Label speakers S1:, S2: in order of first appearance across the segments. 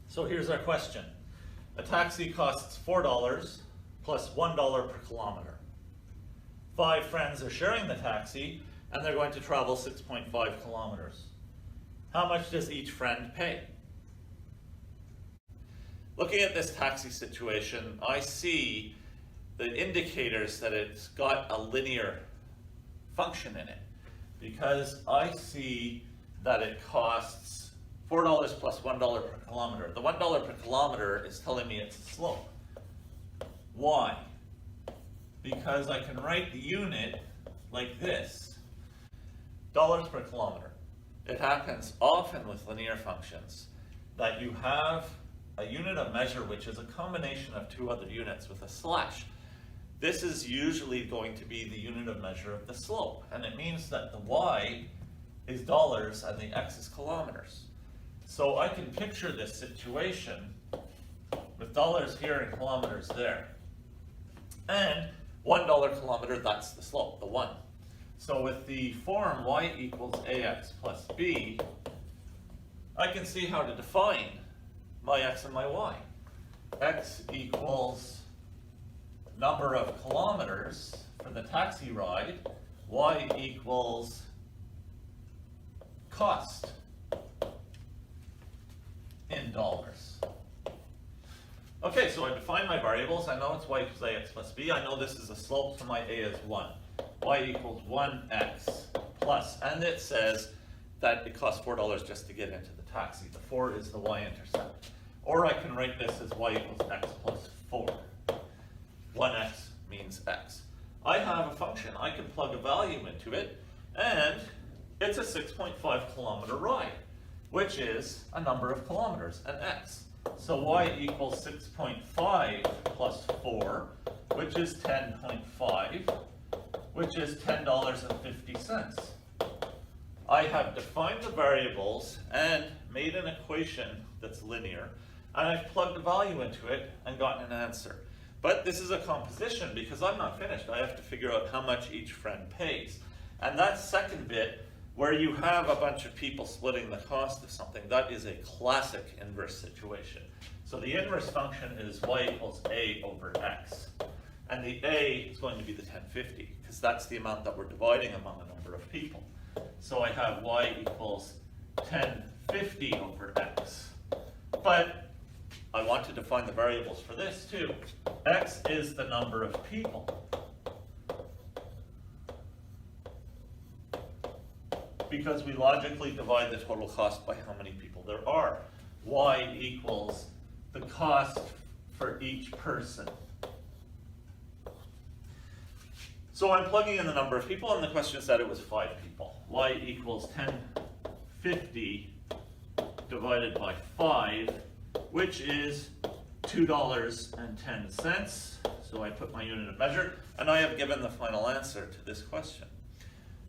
S1: So here's our question. A taxi costs $4 plus $1 per kilometer. 5 friends are sharing the taxi and they're going to travel 6.5 kilometers. How much does each friend pay? Looking at this taxi situation, I see the indicators that it's got a linear function in it, because I see that it costs $4 plus $1 per kilometer. The $1 per kilometer is telling me it's a slope. Why? Because I can write the unit like this, dollars per kilometer. It happens often with linear functions that you have a unit of measure which is a combination of 2 other units with a slash. This is usually going to be the unit of measure of the slope, and it means that the y is dollars and the x is kilometers. So I can picture this situation with dollars here and kilometers there. And $1 kilometer, that's the slope, the 1. So with the form y equals ax plus b, I can see how to define my x and my y. X equals number of kilometers for the taxi ride, y equals cost in dollars. Okay, so I define my variables. I know it's y equals ax plus b. I know this is a slope, so my a is 1. Y equals 1x plus, and it says that it costs $4 just to get into the taxi. The 4 is the y-intercept. Or I can write this as y equals x plus 4. 1x means x. I have a function. I can plug a value into it, and it's a 6.5 kilometer ride, which is a number of kilometers, an x. So y equals 6.5 plus 4, which is 10.5, which is $10.50. I have defined the variables and made an equation that's linear, and I've plugged a value into it and gotten an answer. But this is a composition because I'm not finished. I have to figure out how much each friend pays. And that second bit, where you have a bunch of people splitting the cost of something, that is a classic inverse situation. So the inverse function is y equals a over x. And the a is going to be the 1050, because that's the amount that we're dividing among a number of people. So I have y equals 1050 over x. But I want to define the variables for this too. X is the number of people. Because we logically divide the total cost by how many people there are. Y equals the cost for each person. So I'm plugging in the number of people, and the question said it was 5 people. Y equals 1050 divided by 5, which is $2.10. So I put my unit of measure, and I have given the final answer to this question.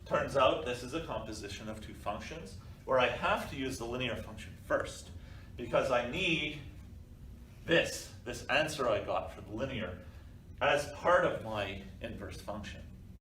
S1: Turns out this is a composition of 2 functions where I have to use the linear function first, because I need this answer I got for the linear as part of my inverse function.